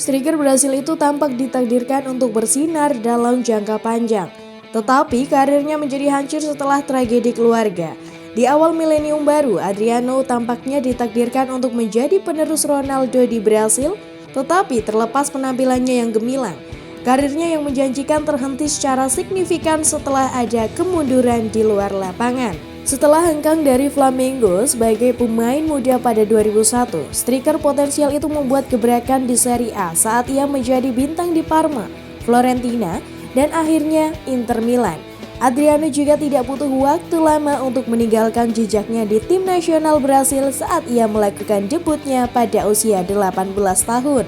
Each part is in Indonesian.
striker Brasil itu tampak ditakdirkan untuk bersinar dalam jangka panjang. Tetapi karirnya menjadi hancur setelah tragedi keluarga. Di awal milenium baru, Adriano tampaknya ditakdirkan untuk menjadi penerus Ronaldo di Brasil, tetapi terlepas penampilannya yang gemilang, karirnya yang menjanjikan terhenti secara signifikan setelah ada kemunduran di luar lapangan. Setelah hengkang dari Flamengo sebagai pemain muda pada 2001, striker potensial itu membuat gebrakan di Serie A saat ia menjadi bintang di Parma, Fiorentina, dan akhirnya Inter Milan. Adriano juga tidak butuh waktu lama untuk meninggalkan jejaknya di tim nasional Brasil saat ia melakukan debutnya pada usia 18 tahun.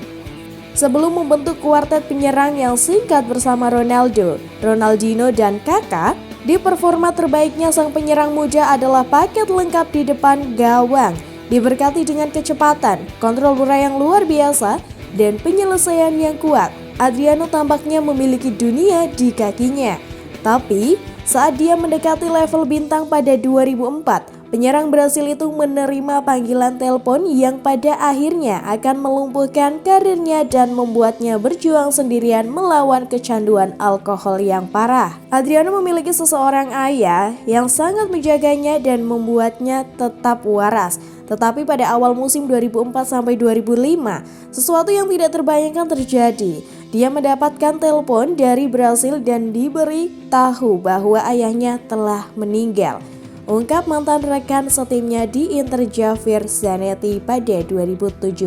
Sebelum membentuk kuartet penyerang yang singkat bersama Ronaldo, Ronaldinho, dan Kaká, di performa terbaiknya sang penyerang muda adalah paket lengkap di depan gawang, diberkati dengan kecepatan, kontrol bola yang luar biasa, dan penyelesaian yang kuat. Adriano tampaknya memiliki dunia di kakinya. Tapi, saat dia mendekati level bintang pada 2004, penyerang Brasil itu menerima panggilan telepon yang pada akhirnya akan melumpuhkan karirnya dan membuatnya berjuang sendirian melawan kecanduan alkohol yang parah. Adriano memiliki seseorang ayah yang sangat menjaganya dan membuatnya tetap waras. Tetapi pada awal musim 2004-2005, sesuatu yang tidak terbayangkan terjadi. Dia mendapatkan telepon dari Brasil dan diberi tahu bahwa ayahnya telah meninggal. Ungkap mantan rekan setimnya di Inter Javier Zanetti pada 2017.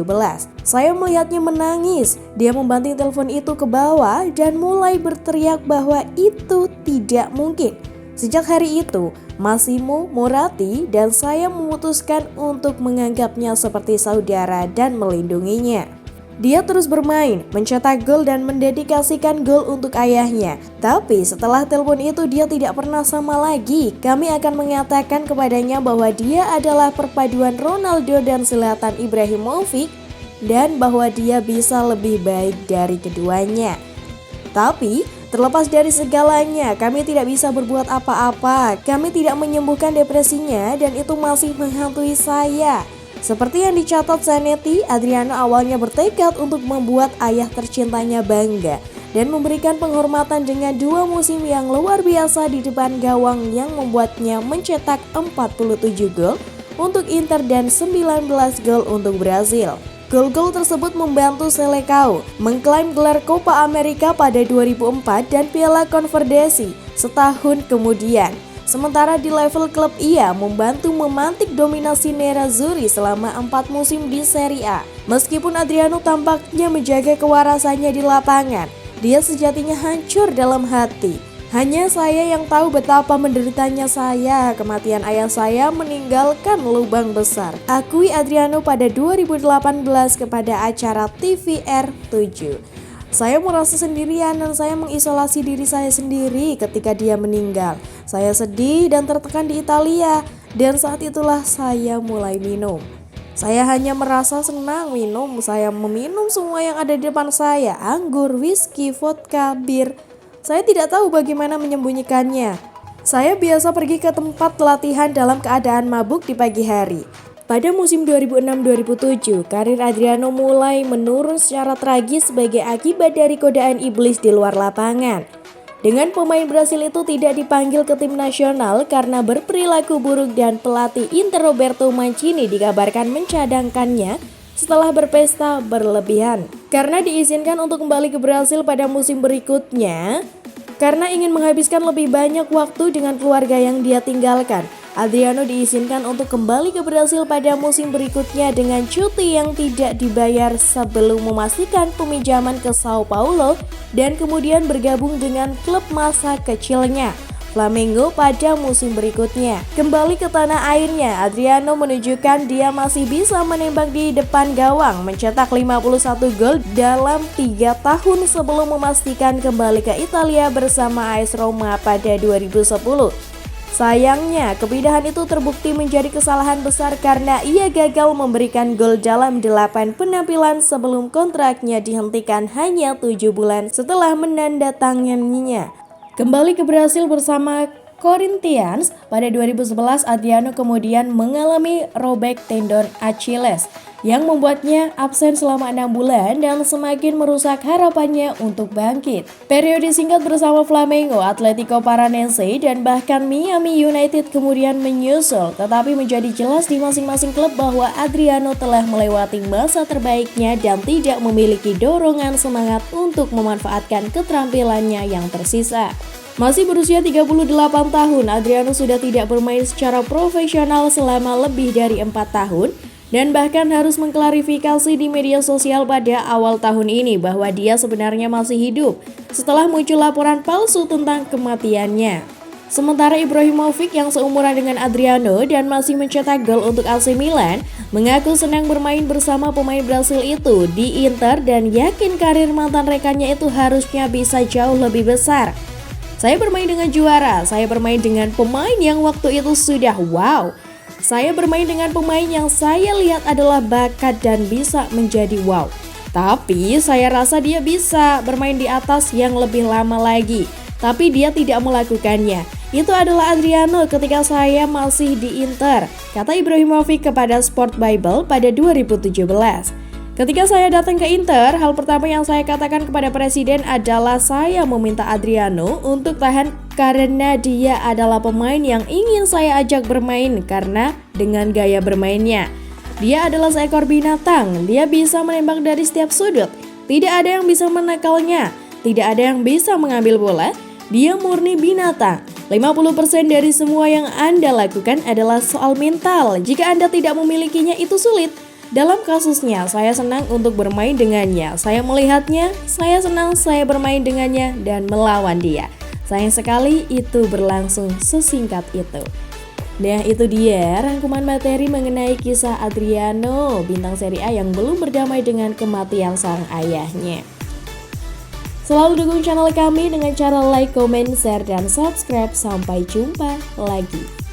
Saya melihatnya menangis. Dia membanting telepon itu ke bawah dan mulai berteriak bahwa itu tidak mungkin. Sejak hari itu, Massimo Moratti dan saya memutuskan untuk menganggapnya seperti saudara dan melindunginya. Dia terus bermain, mencetak gol dan mendedikasikan gol untuk ayahnya. Tapi setelah telepon itu dia tidak pernah sama lagi. Kami akan mengatakan kepadanya bahwa dia adalah perpaduan Ronaldo dan Zlatan Ibrahimovic dan bahwa dia bisa lebih baik dari keduanya. Tapi terlepas dari segalanya, kami tidak bisa berbuat apa-apa. Kami tidak menyembuhkan depresinya dan itu masih menghantui saya. Seperti yang dicatat Zanetti, Adriano awalnya bertekad untuk membuat ayah tercintanya bangga dan memberikan penghormatan dengan 2 musim yang luar biasa di depan gawang yang membuatnya mencetak 47 gol untuk Inter dan 19 gol untuk Brasil. Gol-gol tersebut membantu Selecao mengklaim gelar Copa America pada 2004 dan Piala Confederations setahun kemudian. Sementara di level klub ia membantu memantik dominasi Nerazzurri selama 4 musim di Serie A. Meskipun Adriano tampaknya menjaga kewarasannya di lapangan, dia sejatinya hancur dalam hati. Hanya saya yang tahu betapa menderitanya saya. Kematian ayah saya meninggalkan lubang besar, akui Adriano pada 2018 kepada acara TVR 7. Saya merasa sendirian dan saya mengisolasi diri saya sendiri ketika dia meninggal. Saya sedih dan tertekan di Italia dan saat itulah saya mulai minum. Saya hanya merasa senang minum. Saya meminum semua yang ada di depan saya, anggur, whisky, vodka, bir. Saya tidak tahu bagaimana menyembunyikannya. Saya biasa pergi ke tempat latihan dalam keadaan mabuk di pagi hari. Pada musim 2006-2007, karir Adriano mulai menurun secara tragis sebagai akibat dari godaan iblis di luar lapangan. Dengan pemain Brasil itu tidak dipanggil ke tim nasional karena berperilaku buruk dan pelatih Inter Roberto Mancini dikabarkan mencadangkannya setelah berpesta berlebihan. Karena diizinkan untuk kembali ke Brasil pada musim berikutnya, karena ingin menghabiskan lebih banyak waktu dengan keluarga yang dia tinggalkan, Adriano diizinkan untuk kembali ke Brasil pada musim berikutnya dengan cuti yang tidak dibayar sebelum memastikan peminjaman ke Sao Paulo dan kemudian bergabung dengan klub masa kecilnya, Flamengo pada musim berikutnya. Kembali ke tanah airnya, Adriano menunjukkan dia masih bisa menembak di depan gawang, mencetak 51 gol dalam 3 tahun sebelum memastikan kembali ke Italia bersama AS Roma pada 2010. Sayangnya, kepindahan itu terbukti menjadi kesalahan besar karena ia gagal memberikan gol dalam 8 penampilan sebelum kontraknya dihentikan hanya 7 bulan setelah menandatanganinya. Kembali ke Brasil bersama Corinthians, Pada 2011, Adriano kemudian mengalami robek tendon Achilles yang membuatnya absen selama 6 bulan dan semakin merusak harapannya untuk bangkit. Periode singkat bersama Flamengo, Atletico Paranaense, dan bahkan Miami United kemudian menyusul, tetapi menjadi jelas di masing-masing klub bahwa Adriano telah melewati masa terbaiknya dan tidak memiliki dorongan semangat untuk memanfaatkan keterampilannya yang tersisa. Masih berusia 38 tahun, Adriano sudah tidak bermain secara profesional selama lebih dari 4 tahun dan bahkan harus mengklarifikasi di media sosial pada awal tahun ini bahwa dia sebenarnya masih hidup setelah muncul laporan palsu tentang kematiannya. Sementara Ibrahimovic yang seumuran dengan Adriano dan masih mencetak gol untuk AC Milan mengaku senang bermain bersama pemain Brasil itu di Inter dan yakin karir mantan rekannya itu harusnya bisa jauh lebih besar. Saya bermain dengan juara, saya bermain dengan pemain yang waktu itu sudah wow. Saya bermain dengan pemain yang saya lihat adalah bakat dan bisa menjadi wow. Tapi saya rasa dia bisa bermain di atas yang lebih lama lagi. Tapi dia tidak melakukannya. Itu adalah Adriano ketika saya masih di Inter, kata Ibrahimovic kepada Sport Bible pada 2017. Ketika saya datang ke Inter, hal pertama yang saya katakan kepada presiden adalah saya meminta Adriano untuk tahan karena dia adalah pemain yang ingin saya ajak bermain karena dengan gaya bermainnya. Dia adalah seekor binatang, dia bisa menembak dari setiap sudut, tidak ada yang bisa menekalnya, tidak ada yang bisa mengambil bola, dia murni binatang. 50% dari semua yang Anda lakukan adalah soal mental, jika Anda tidak memilikinya itu sulit. Dalam kasusnya, saya senang untuk bermain dengannya. Saya melihatnya, saya senang saya bermain dengannya dan melawan dia. Sayang sekali itu berlangsung sesingkat itu. Nah, itu dia rangkuman materi mengenai kisah Adriano, bintang Serie A yang belum berdamai dengan kematian sang ayahnya. Selalu dukung channel kami dengan cara like, comment, share, dan subscribe. Sampai jumpa lagi.